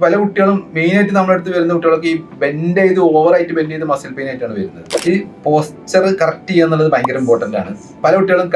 പല കുട്ടികളും മെയിനായിട്ട് നമ്മുടെ അടുത്ത് വരുന്ന കുട്ടികളൊക്കെ ഈ ബെൻഡ് ചെയ്ത് ഓവറായിട്ട് ബെൻഡ് ചെയ്ത് മസിൽ പെയിൻ ആയിട്ടാണ് വരുന്നത്. ഈ പോസ്ചർ കറക്റ്റ് ചെയ്യുക എന്നുള്ളത് ഭയങ്കര ഇമ്പോർട്ടൻ്റ് ആണ്. പല കുട്ടികളും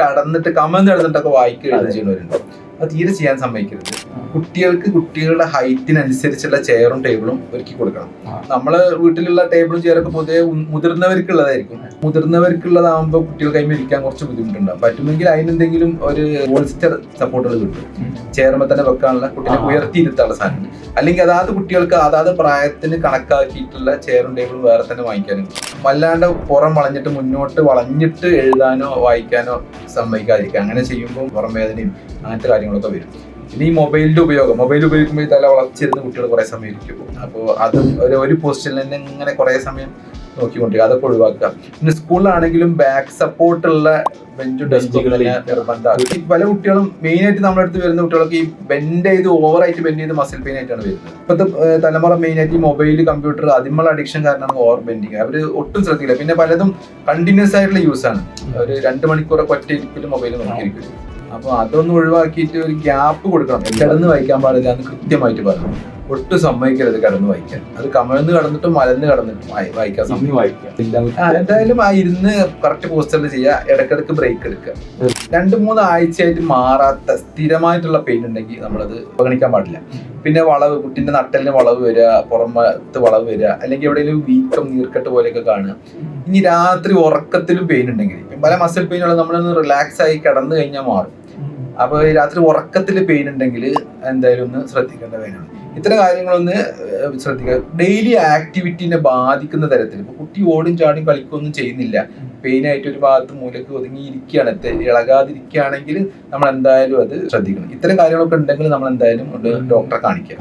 കമന്ന് കിടന്നിട്ടൊക്കെ വായിക്കുക ചെയ്യുന്നവരുണ്ട്. അത് തീരെ ചെയ്യാൻ സമ്മതിക്കരുത്. കുട്ടികൾക്ക് കുട്ടികളുടെ ഹൈറ്റിനനുസരിച്ചുള്ള ചെയറും ടേബിളും ഒരുക്കി കൊടുക്കണം. നമ്മള് വീട്ടിലുള്ള ടേബിളും ചെയറൊക്കെ പൊതുവെ മുതിർന്നവർക്കുള്ളതായിരിക്കും. മുതിർന്നവർക്കുള്ളതാകുമ്പോൾ കുട്ടികൾ കൈമ ഇരിക്കാൻ കുറച്ച് ബുദ്ധിമുട്ടുണ്ടാകും. പറ്റുമെങ്കിൽ അതിനെന്തെങ്കിലും ഒരു ബോൾസ്റ്റർ സപ്പോർട്ടുകൾ കിട്ടും. ചെയറുമ്പോൾ തന്നെ വെക്കാനുള്ള കുട്ടികളെ ഉയർത്തിയിരുത്താനുള്ള സാധനം. അല്ലെങ്കിൽ അതാത് കുട്ടികൾക്ക് അതാത് പ്രായത്തിന് കണക്കാക്കിയിട്ടുള്ള ചെയറും ടേബിളും വേറെ തന്നെ വാങ്ങിക്കാനും. വല്ലാണ്ട് പുറം വളഞ്ഞിട്ട് മുന്നോട്ട് വളഞ്ഞിട്ട് എഴുതാനോ വായിക്കാനോ സമ്മതിക്കാതിരിക്കുക. അങ്ങനെ ചെയ്യുമ്പോൾ പുറം വേദനയും അങ്ങനത്തെ കാര്യങ്ങളൊക്കെ വരും. പിന്നെ ഈ മൊബൈൽ ഉപയോഗിക്കുമ്പോൾ ഈ തല വളച്ചിരുന്ന് കുട്ടികൾ കുറേ സമയം ഇരിക്കും. അപ്പോൾ അത് ഒരു പൊസിഷനിൽ തന്നെ ഇങ്ങനെ കുറേ സമയം നോക്കിക്കൊണ്ടിരിക്കുക. അതൊക്കെ ഒഴിവാക്കുക. പിന്നെ സ്കൂളിലാണെങ്കിലും ബാക്ക് സപ്പോർട്ടുള്ള ബെഞ്ചും ഡെസ്കുകൾ നിർബന്ധമാക്കി. പല കുട്ടികളും മെയിനായിട്ട് നമ്മുടെ അടുത്ത് വരുന്ന കുട്ടികളൊക്കെ ഈ ബെൻഡ് ചെയ്ത് ഓവറായിട്ട് ബെൻഡ് ചെയ്ത് മസിൽ പെയിൻ ആയിട്ടാണ് വരുന്നത്. ഇപ്പോഴത്തെ തലമുറ മെയിനായിട്ട് ഈ മൊബൈൽ കമ്പ്യൂട്ടർ അതിനുള്ള അഡിക്ഷൻ കാരണമാണ് ഓവർ ബെൻഡിങ്. അവർ ഒട്ടും ശ്രദ്ധിക്കില്ല. പിന്നെ പലതും കണ്ടിന്യൂസ് ആയിട്ടുള്ള യൂസാണ്. ഒരു 2 മണിക്കൂറൊക്കെ ഒറ്റ ഇരിപ്പിൽ മൊബൈൽ നോക്കിയിരിക്കും. അപ്പോൾ അതൊന്നും ഒഴിവാക്കിയിട്ട് ഒരു ഗ്യാപ്പ് കൊടുക്കണം. കിടന്ന് വായിക്കാൻ പാടില്ല എന്ന് കൃത്യമായിട്ട് പറഞ്ഞു. ഒട്ടും സമ്മതിക്കരുത് കിടന്ന് വായിക്കാൻ. അത് കമഴ്ന്ന് കിടന്നിട്ടും മലന്ന് കിടന്നിട്ടും വായിക്കാൻ എന്തായാലും ആ ഇരുന്ന് കറക്റ്റ് പോസ്റ്ററിൽ ചെയ്യുക. ഇടയ്ക്കിടയ്ക്ക് ബ്രേക്ക് എടുക്കുക. 2-3 ആഴ്ചയായിട്ട് മാറാത്ത സ്ഥിരമായിട്ടുള്ള പെയിൻ ഉണ്ടെങ്കിൽ നമ്മളത് അവഗണിക്കാൻ പാടില്ല. പിന്നെ വളവ്, കുട്ടിന്റെ നട്ടലിന് വളവ് വരിക, പുറമത്ത് വളവ് വരിക, അല്ലെങ്കിൽ എവിടെയെങ്കിലും വീക്കം നീർക്കെട്ട് പോലെയൊക്കെ കാണുക. ഇനി രാത്രി ഉറക്കത്തിലും പെയിൻ ഉണ്ടെങ്കിൽ, പല മസിൽ പെയിനുള്ള നമ്മളൊന്ന് റിലാക്സ് ആയി കിടന്നു കഴിഞ്ഞാൽ മാറും. അപ്പോൾ രാത്രി ഉറക്കത്തിൽ പെയിൻ ഉണ്ടെങ്കിൽ എന്തായാലും ഒന്ന് ശ്രദ്ധിക്കേണ്ട കാര്യമാണ്. ഇത്തരം കാര്യങ്ങളൊന്ന് ശ്രദ്ധിക്കുക. ഡെയിലി ആക്ടിവിറ്റിനെ ബാധിക്കുന്ന തരത്തിൽ, ഇപ്പോൾ കുട്ടി ഓടും ചാടും കളിക്കൊന്നും ചെയ്യുന്നില്ല, പെയിനായിട്ട് ഒരു ഭാഗത്ത് മൂലക്ക് ഒതുങ്ങിയിരിക്കുകയാണ്, ഇളകാതിരിക്കുകയാണെങ്കിൽ നമ്മൾ എന്തായാലും അത് ശ്രദ്ധിക്കണം. ഇത്തരം കാര്യങ്ങളൊക്കെ ഉണ്ടെങ്കിൽ നമ്മൾ എന്തായാലും ഡോക്ടറെ കാണിക്കുക.